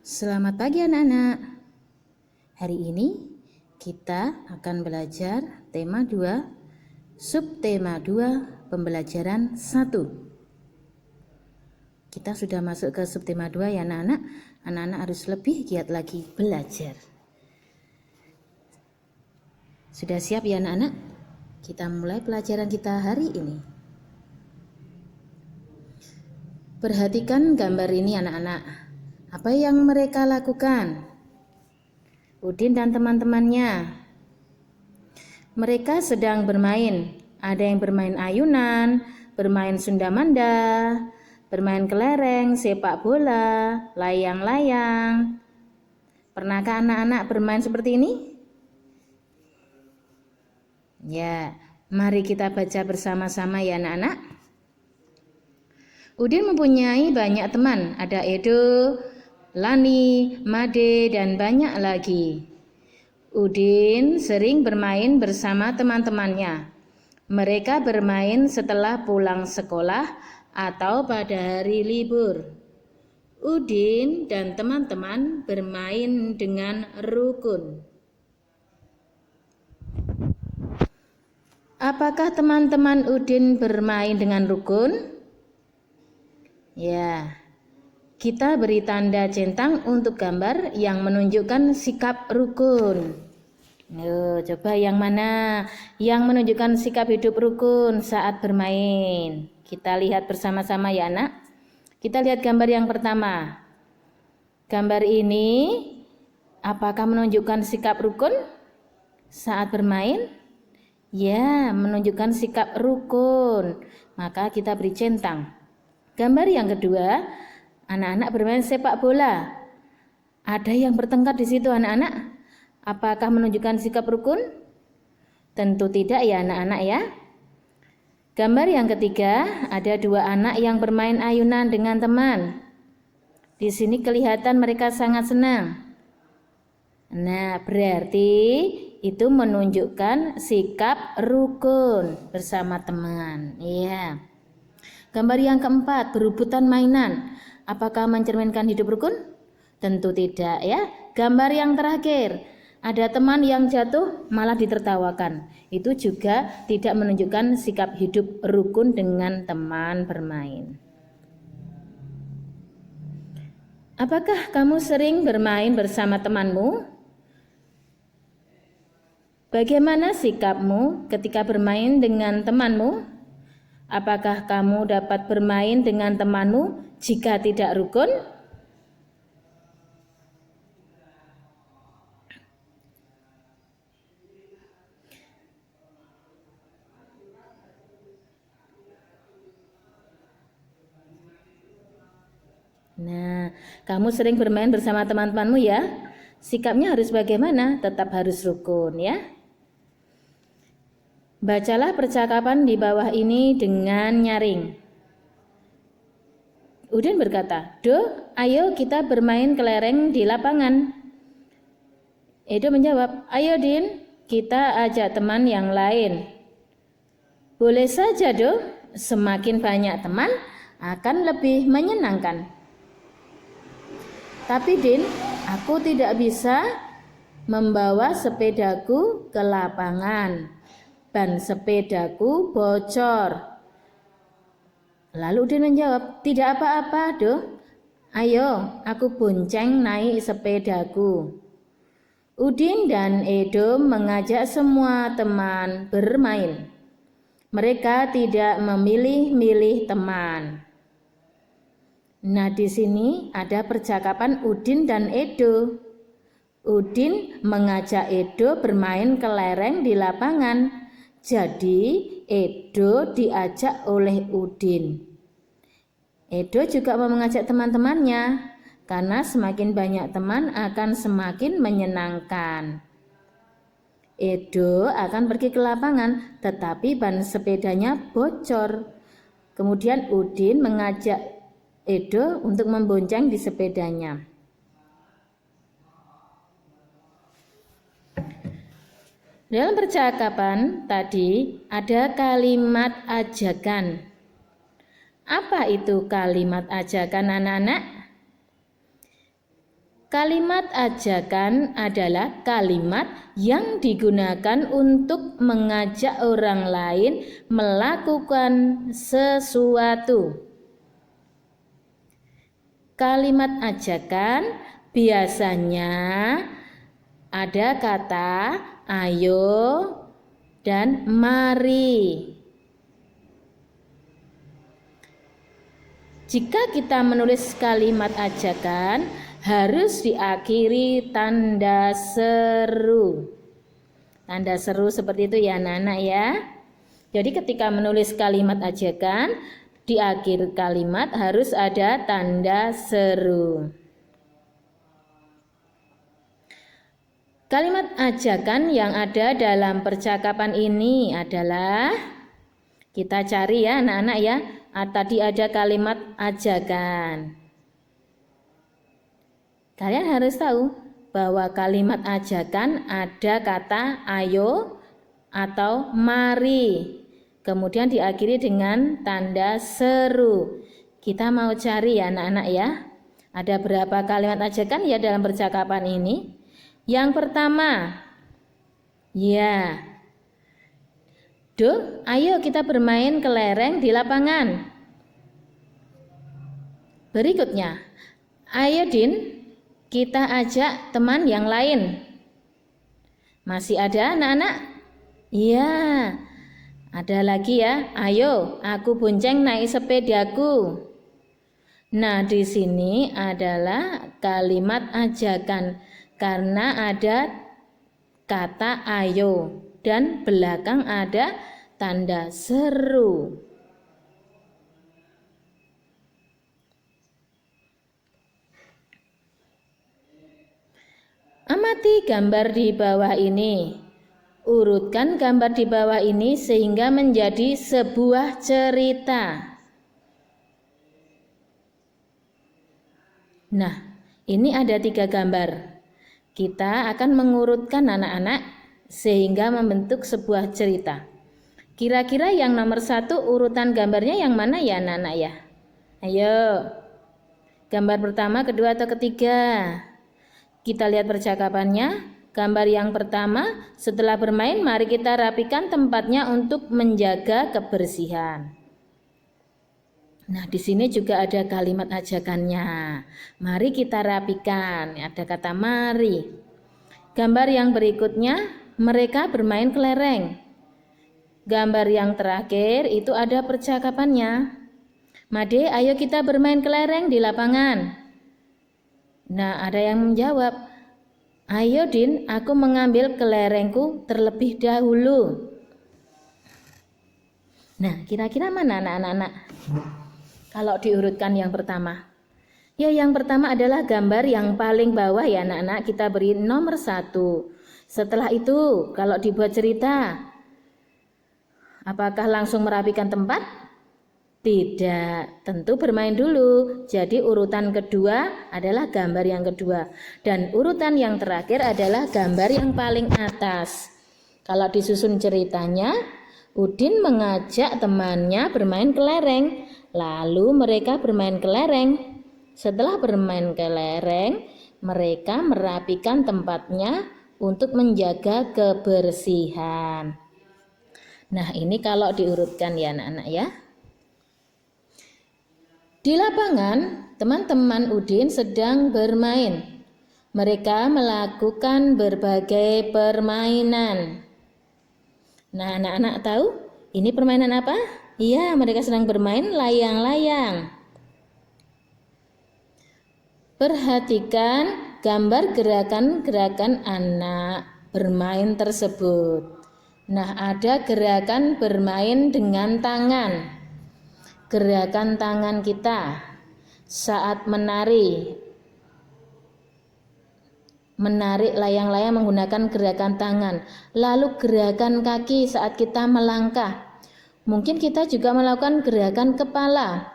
Selamat pagi anak-anak. Hari ini kita akan belajar tema 2, subtema 2, pembelajaran 1. Kita sudah masuk ke subtema 2 ya anak-anak. Anak-anak harus lebih giat lagi belajar. Sudah siap ya anak-anak? Kita mulai pelajaran kita hari ini. Perhatikan gambar ini anak-anak. Apa yang mereka lakukan? Udin dan teman-temannya. Mereka sedang bermain. Ada yang bermain ayunan, bermain sundamanda, bermain kelereng, sepak bola, layang-layang. Pernahkah anak-anak bermain seperti ini? Ya, mari kita baca bersama-sama ya anak-anak. Udin mempunyai banyak teman. Ada Edo, Lani, Made, dan banyak lagi. Udin sering bermain bersama teman-temannya. Mereka bermain setelah pulang sekolah atau pada hari libur. Udin dan teman-teman bermain dengan rukun. Apakah teman-teman Udin bermain dengan rukun? Ya. Kita beri tanda centang untuk gambar yang menunjukkan sikap rukun. Coba yang mana yang menunjukkan sikap hidup rukun saat bermain? Kita lihat bersama-sama ya anak. Kita lihat gambar yang pertama. Gambar ini apakah menunjukkan sikap rukun saat bermain? Ya, menunjukkan sikap rukun. Maka kita beri centang. Gambar yang kedua, anak-anak bermain sepak bola. Ada yang bertengkar di situ anak-anak. Apakah menunjukkan sikap rukun? Tentu tidak ya anak-anak ya. Gambar yang ketiga, ada dua anak yang bermain ayunan dengan teman. Di sini kelihatan mereka sangat senang. Nah, berarti itu menunjukkan sikap rukun bersama teman. Iya. Gambar yang keempat, berebutan mainan. Apakah mencerminkan hidup rukun? Tentu tidak ya. Gambar yang terakhir, ada teman yang jatuh malah ditertawakan. Itu juga tidak menunjukkan sikap hidup rukun dengan teman bermain. Apakah kamu sering bermain bersama temanmu? Bagaimana sikapmu ketika bermain dengan temanmu? Apakah kamu dapat bermain dengan temanmu jika tidak rukun? Nah, kamu sering bermain bersama teman-temanmu ya? Sikapnya harus bagaimana? Tetap harus rukun ya. Bacalah percakapan di bawah ini dengan nyaring. Udin berkata, "Do, ayo kita bermain kelereng di lapangan." Edo menjawab, "Ayo Din, kita ajak teman yang lain." "Boleh saja Do, semakin banyak teman akan lebih menyenangkan." "Tapi Din, aku tidak bisa membawa sepedaku ke lapangan. Ban sepedaku bocor." Lalu Udin menjawab, "Tidak apa-apa, Do. Ayo, aku bonceng naik sepedaku." Udin dan Edo mengajak semua teman bermain. Mereka tidak memilih-milih teman. Nah, di sini ada percakapan Udin dan Edo. Udin mengajak Edo bermain kelereng di lapangan. Jadi Edo diajak oleh Udin. Edo juga mau mengajak teman-temannya, karena semakin banyak teman akan semakin menyenangkan. Edo akan pergi ke lapangan, tetapi ban sepedanya bocor. Kemudian Udin mengajak Edo untuk membonceng di sepedanya. Dalam percakapan tadi ada kalimat ajakan. Apa itu kalimat ajakan anak-anak? Kalimat ajakan adalah kalimat yang digunakan untuk mengajak orang lain melakukan sesuatu. Kalimat ajakan biasanya ada kata ayo dan mari. Jika kita menulis kalimat ajakan, harus diakhiri tanda seru. Tanda seru seperti itu ya anak-anak ya. Jadi ketika menulis kalimat ajakan, di akhir kalimat harus ada tanda seru. Kalimat ajakan yang ada dalam percakapan ini adalah, kita cari ya anak-anak ya. Tadi ada kalimat ajakan. Kalian harus tahu bahwa kalimat ajakan ada kata ayo atau mari. Kemudian diakhiri dengan tanda seru. Kita mau cari ya anak-anak ya. Ada berapa kalimat ajakan ya dalam percakapan ini? Yang pertama, ya. Do, ayo kita bermain kelereng di lapangan. Berikutnya, ayo Din, kita ajak teman yang lain. Masih ada anak-anak? Iya. Ada lagi ya. Ayo, aku bonceng naik sepedaku. Nah, di sini adalah kalimat ajakan karena ada kata ayo dan belakang ada tanda seru. Amati gambar di bawah ini. Urutkan gambar di bawah ini sehingga menjadi sebuah cerita. Nah, ini ada 3 gambar. Kita akan mengurutkan anak-anak sehingga membentuk sebuah cerita. Kira-kira yang nomor 1 urutan gambarnya yang mana ya anak-anak ya? Ayo, gambar pertama, kedua, atau ketiga? Kita lihat percakapannya. Gambar yang pertama, setelah bermain mari kita rapikan tempatnya untuk menjaga kebersihan. Nah, di sini juga ada kalimat ajakannya. Mari kita rapikan. Ada kata mari. Gambar yang berikutnya, mereka bermain kelereng. Gambar yang terakhir itu ada percakapannya. Made, ayo kita bermain kelereng di lapangan. Nah, ada yang menjawab, ayo Din, aku mengambil kelerengku terlebih dahulu. Nah, kira-kira mana anak-anak? Kalau diurutkan yang pertama. Ya, yang pertama adalah gambar yang paling bawah ya anak-anak, kita beri nomor 1. Setelah itu, kalau dibuat cerita, apakah langsung merapikan tempat? Tidak, tentu bermain dulu. Jadi urutan kedua adalah gambar yang kedua. Dan urutan yang terakhir adalah gambar yang paling atas. Kalau disusun ceritanya, Udin mengajak temannya bermain kelereng. Lalu mereka bermain kelereng. Setelah bermain kelereng, mereka merapikan tempatnya untuk menjaga kebersihan. Nah, ini kalau diurutkan ya anak-anak ya. Di lapangan, teman-teman Udin sedang bermain. Mereka melakukan berbagai permainan. Nah, anak-anak tahu ini permainan apa? Iya, mereka sedang bermain layang-layang. Perhatikan gambar gerakan-gerakan anak bermain tersebut. Nah, ada gerakan bermain dengan tangan. Gerakan tangan kita saat menari layang-layang menggunakan gerakan tangan. Lalu gerakan kaki saat kita melangkah. Mungkin kita juga melakukan gerakan kepala.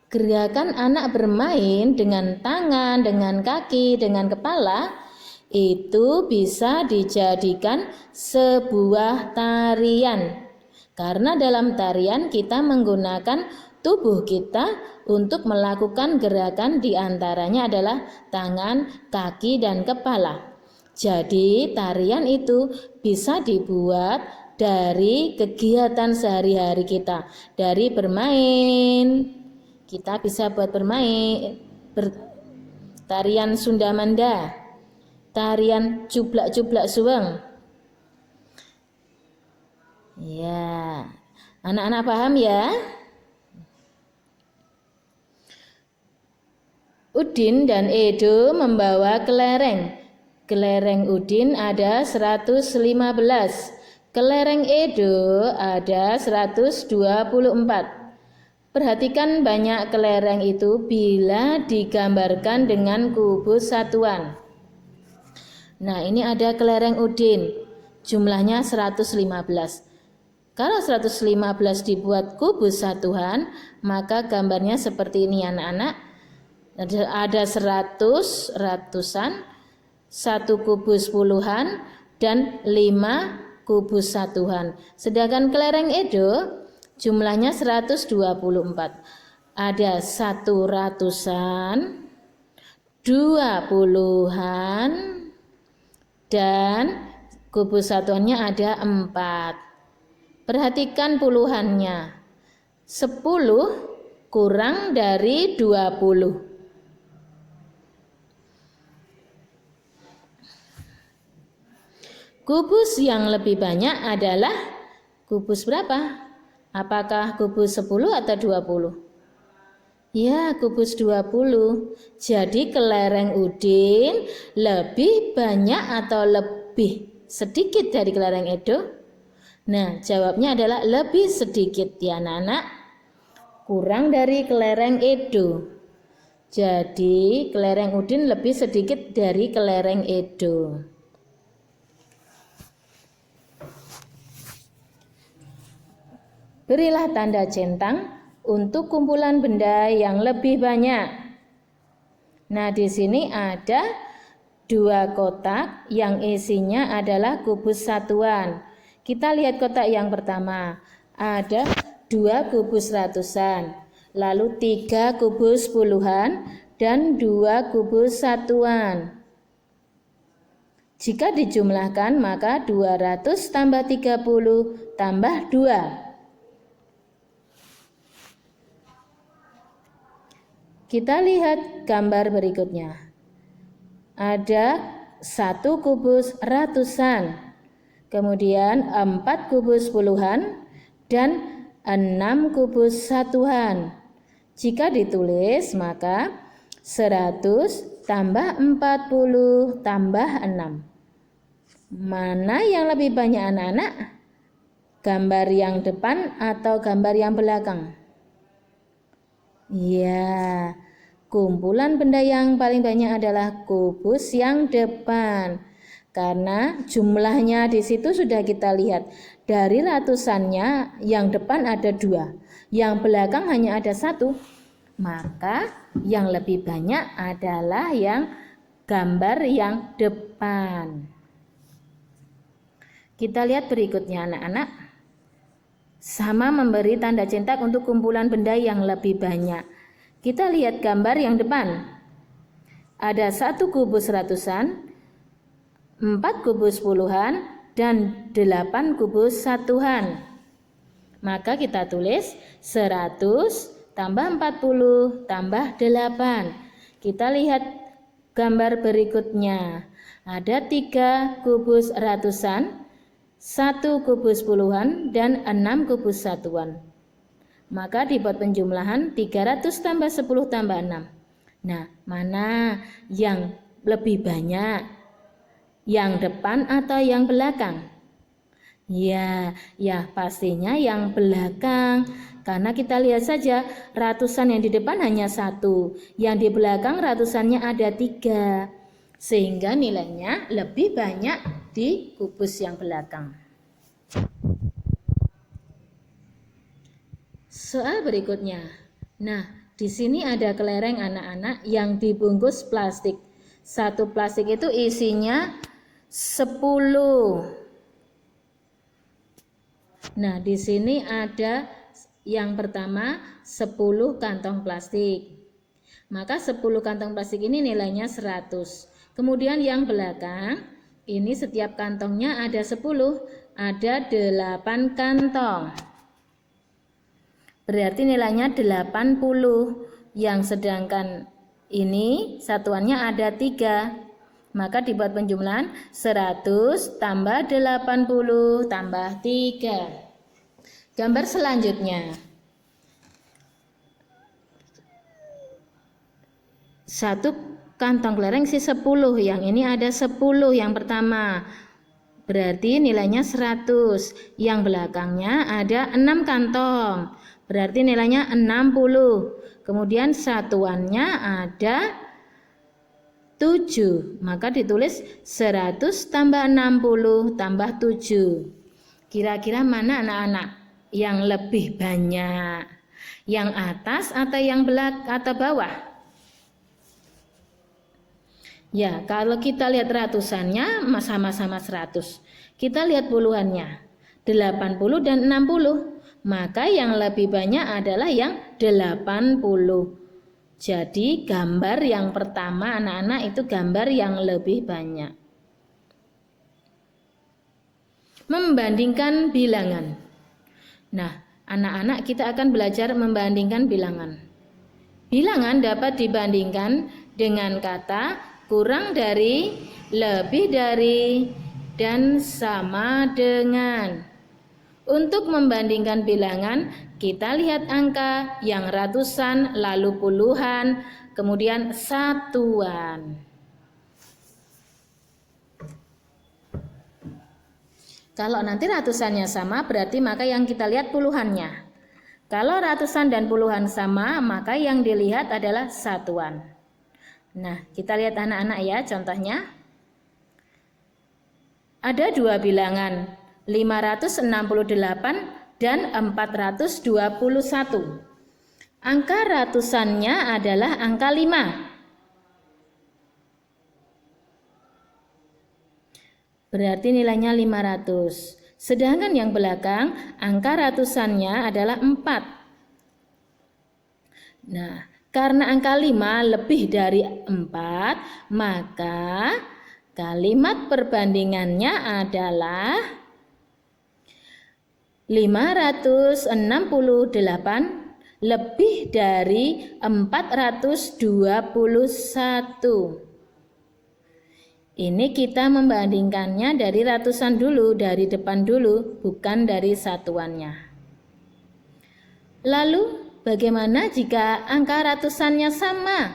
Gerakan anak bermain dengan tangan, dengan kaki, dengan kepala itu bisa dijadikan sebuah tarian. Karena dalam tarian kita menggunakan tubuh kita untuk melakukan gerakan, diantaranya adalah tangan, kaki, dan kepala. Jadi tarian itu bisa dibuat dari kegiatan sehari-hari kita, dari bermain. Kita bisa buat bermain, tarian Sunda Manda, tarian cublak-cublak suweng. Ya, anak-anak paham ya? Udin dan Edo membawa kelereng. Kelereng Udin ada 115, kelereng Edo ada 124. Perhatikan banyak kelereng itu bila digambarkan dengan kubus satuan. Nah, ini ada kelereng Udin, jumlahnya 115. Kalau 115 dibuat kubus satuan, maka gambarnya seperti ini anak-anak. Ada 100 ratusan, 1 kubus puluhan, dan 5 kubus satuan. Sedangkan kelereng Edo jumlahnya 124. Ada 1 ratusan, 2 puluhan, dan kubus satuannya ada 4. Perhatikan puluhannya. 10 kurang dari 20. Kubus yang lebih banyak adalah kubus berapa? Apakah kubus 10 atau 20? Ya, kubus 20. Jadi kelereng Udin lebih banyak atau lebih sedikit dari kelereng Edo? Nah, jawabnya adalah lebih sedikit ya anak-anak. Kurang dari kelereng Edo. Jadi kelereng Udin lebih sedikit dari kelereng Edo. Berilah tanda centang untuk kumpulan benda yang lebih banyak. Nah, di sini ada 2 kotak yang isinya adalah kubus satuan. Kita lihat kotak yang pertama. Ada 2 kubus ratusan, lalu 3 kubus puluhan, dan 2 kubus satuan. Jika dijumlahkan maka 200 tambah 30 tambah 2. Kita lihat gambar berikutnya. Ada 1 kubus ratusan, kemudian 4 kubus puluhan, dan 6 kubus satuan. Jika ditulis maka 100 tambah 40 tambah 6. Mana yang lebih banyak anak-anak? Gambar yang depan atau gambar yang belakang? Ya, kumpulan benda yang paling banyak adalah kubus yang depan. Karena jumlahnya di situ sudah kita lihat. Dari ratusannya yang depan ada 2, yang belakang hanya ada 1. Maka yang lebih banyak adalah yang gambar yang depan. Kita lihat berikutnya anak-anak. Sama memberi tanda centang untuk kumpulan benda yang lebih banyak. Kita lihat gambar yang depan. Ada 1 kubus ratusan, 4 kubus puluhan, dan 8 kubus satuan. Maka kita tulis 100 tambah 40 tambah 8. Kita lihat gambar berikutnya. Ada 3 kubus ratusan, 1 kubus puluhan, dan 6 kubus satuan. Maka dibuat penjumlahan 300 tambah 10 tambah 6. Nah, mana yang lebih banyak? Yang depan atau yang belakang? Ya pastinya yang belakang. Karena kita lihat saja ratusan yang di depan hanya 1, yang di belakang ratusannya ada 3. Sehingga nilainya lebih banyak di kubus yang belakang. Soal berikutnya. Nah, di sini ada kelereng anak-anak yang dibungkus plastik. 1 plastik itu isinya 10. Nah, di sini ada Yang pertama 10 kantong plastik. Maka 10 kantong plastik ini nilainya 100. Kemudian yang belakang, ini setiap kantongnya ada 10, ada 8 kantong. Berarti nilainya 80. Yang sedangkan ini satuannya ada 3. Maka dibuat penjumlahan 100 tambah 80 tambah 3. Gambar selanjutnya. Satu kantong kelereng isi 10. Yang ini ada 10 yang pertama. Berarti nilainya 100. Yang belakangnya ada 6 kantong. Berarti nilainya 60. Kemudian satuannya ada 7. Maka ditulis 100 tambah 60 tambah 7. Kira-kira mana anak-anak yang lebih banyak? Yang atas atau yang atau bawah? Ya, kalau kita lihat ratusannya sama-sama 100. Kita lihat puluhannya 80 dan 60. Maka yang lebih banyak adalah yang 80. Jadi gambar yang pertama anak-anak itu gambar yang lebih banyak. Membandingkan bilangan. Nah, anak-anak kita akan belajar membandingkan bilangan. Bilangan dapat dibandingkan dengan kata kurang dari, lebih dari, dan sama dengan. Untuk membandingkan bilangan, kita lihat angka yang ratusan, lalu puluhan, kemudian satuan. Kalau nanti ratusannya sama, berarti maka yang kita lihat puluhannya. Kalau ratusan dan puluhan sama, maka yang dilihat adalah satuan. Nah, kita lihat anak-anak ya, contohnya. Ada 2 bilangan, 568 dan 421. Angka ratusannya adalah angka 5. Berarti nilainya 500. Sedangkan yang belakang angka ratusannya adalah 4. Nah, karena angka 5 lebih dari 4, maka kalimat perbandingannya adalah 568 lebih dari 421. Ini kita membandingkannya dari ratusan dulu, dari depan dulu, bukan dari satuannya. Lalu bagaimana jika angka ratusannya sama?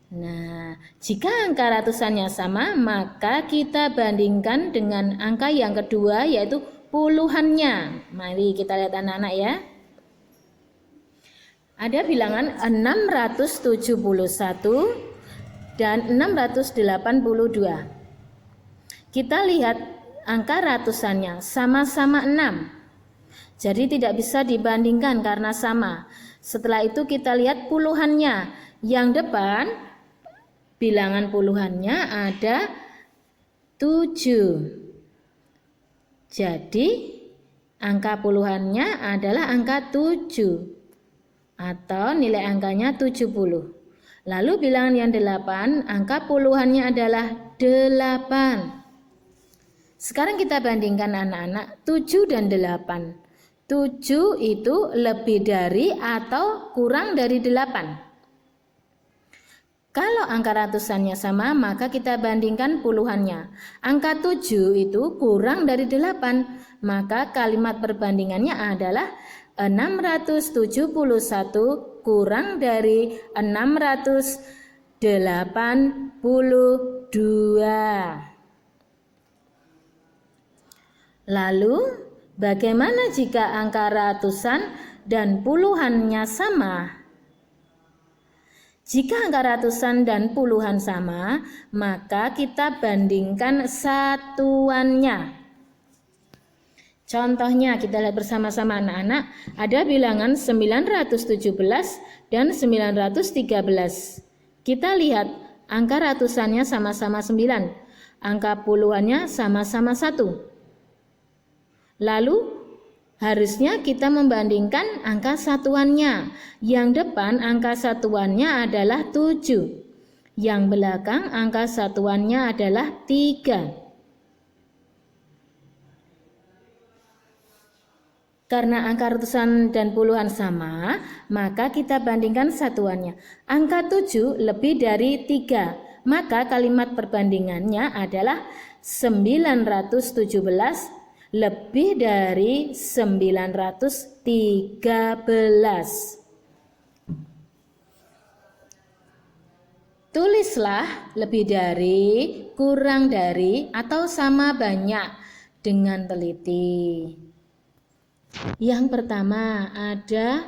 Nah, jika angka ratusannya sama, maka kita bandingkan dengan angka yang kedua, yaitu puluhannya. Mari kita lihat anak-anak ya. Ada bilangan 671 dan 682. Kita lihat angka ratusannya sama-sama 6. Jadi tidak bisa dibandingkan karena sama. Setelah itu kita lihat puluhannya. Yang depan bilangan puluhannya ada 7. Jadi angka puluhannya adalah angka 7 atau nilai angkanya 70. Lalu bilangan yang 8, angka puluhannya adalah 8. Sekarang kita bandingkan anak-anak 7 dan 8. 7 itu lebih dari atau kurang dari 8. Kalau angka ratusannya sama, maka kita bandingkan puluhannya. Angka 7 itu kurang dari 8, maka kalimat perbandingannya adalah 671 kurang dari 682. Lalu, bagaimana jika angka ratusan dan puluhannya sama? Jika angka ratusan dan puluhan sama, maka kita bandingkan satuannya. Contohnya kita lihat bersama-sama anak-anak, ada bilangan 917 dan 913. Kita lihat angka ratusannya sama-sama 9, angka puluhannya sama-sama 1. Lalu Harusnya kita membandingkan angka satuannya. Yang depan angka satuannya adalah 7. Yang belakang angka satuannya adalah 3. Karena angka ratusan dan puluhan sama, maka kita bandingkan satuannya. Angka 7 lebih dari 3, maka kalimat perbandingannya adalah 917 lebih dari 913. Tulislah lebih dari, kurang dari, atau sama banyak dengan teliti. Yang pertama ada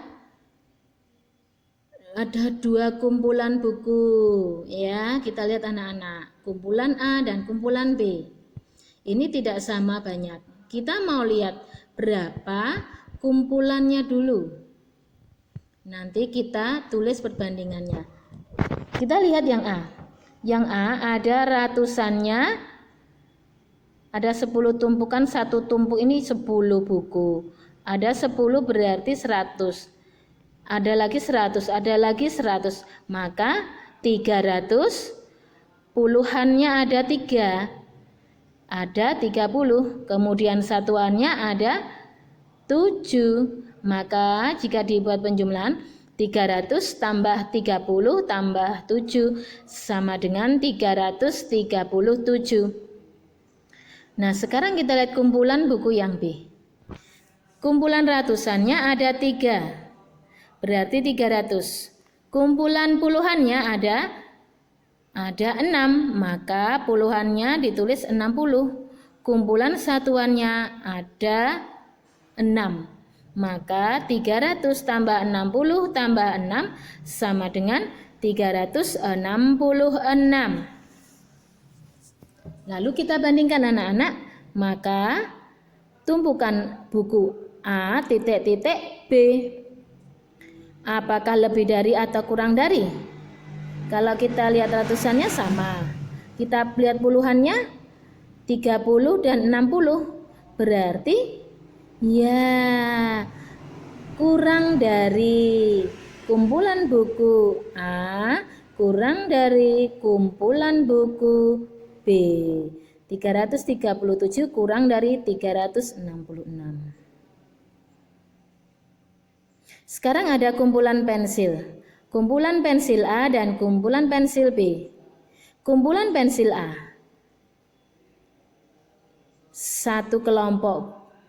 2 kumpulan buku, ya. Kita lihat anak-anak, kumpulan A dan kumpulan B. Ini tidak sama banyak. Kita mau lihat berapa kumpulannya dulu. Nanti kita tulis perbandingannya. Kita lihat yang A. Yang A ada ratusannya, ada 10 tumpukan, satu tumpuk ini 10 buku. Ada 10 berarti 100. Ada lagi 100, ada lagi 100. Maka 300 puluhannya ada 3. Ada 30, kemudian satuannya ada 7. Maka jika dibuat penjumlahan 300 tambah 30 tambah 7 sama dengan 337. Nah, sekarang kita lihat kumpulan buku yang B. Kumpulan ratusannya ada 3, berarti 300. Kumpulan puluhannya ada 6, maka puluhannya ditulis 60. Kumpulan satuannya ada 6, maka 300 tambah 60 tambah 6 sama dengan 366. Lalu kita bandingkan anak-anak, maka tumpukan buku A titik-titik B. Apakah lebih dari atau kurang dari? Kalau kita lihat ratusannya sama. Kita lihat puluhannya 30 dan 60. Berarti ya kurang dari kumpulan buku A kurang dari kumpulan buku B. 337 kurang dari 366. Sekarang ada kumpulan pensil. Kumpulan pensil A dan kumpulan pensil B. Kumpulan pensil A, satu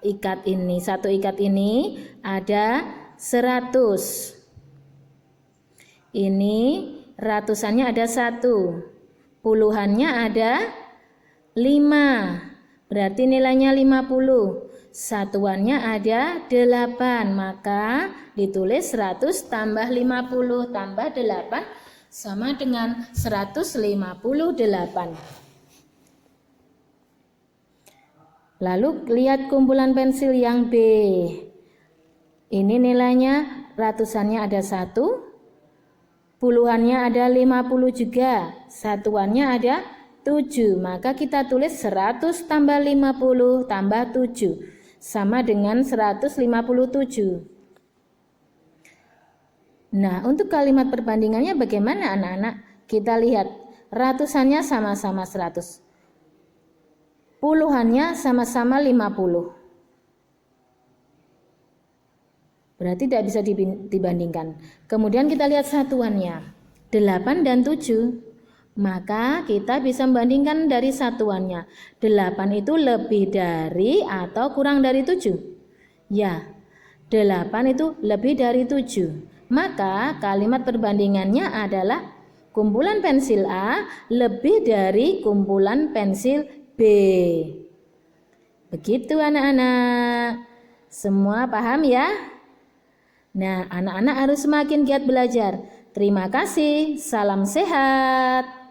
ikat ini ada 100. Ini ratusannya ada 1, puluhannya ada 5, berarti nilainya 50. Satuannya ada 8, maka ditulis 100 tambah 50 tambah 8 sama dengan 158. Lalu lihat kumpulan pensil yang B. Ini nilainya ratusannya ada 1, puluhannya ada 50 juga, satuannya ada 7, maka kita tulis 100 tambah 50 tambah 7 sama dengan 157. Nah, untuk kalimat perbandingannya bagaimana anak-anak? Kita lihat ratusannya sama-sama 100, puluhannya sama-sama 50. Berarti tidak bisa dibandingkan. Kemudian kita lihat satuannya 8 dan 7. Maka kita bisa membandingkan dari satuannya. 8 itu lebih dari atau kurang dari 7? Ya, 8 itu lebih dari 7. Maka kalimat perbandingannya adalah kumpulan pensil A lebih dari kumpulan pensil B. Begitu anak-anak. Semua paham ya? Nah, anak-anak harus semakin giat belajar. Terima kasih. Salam sehat.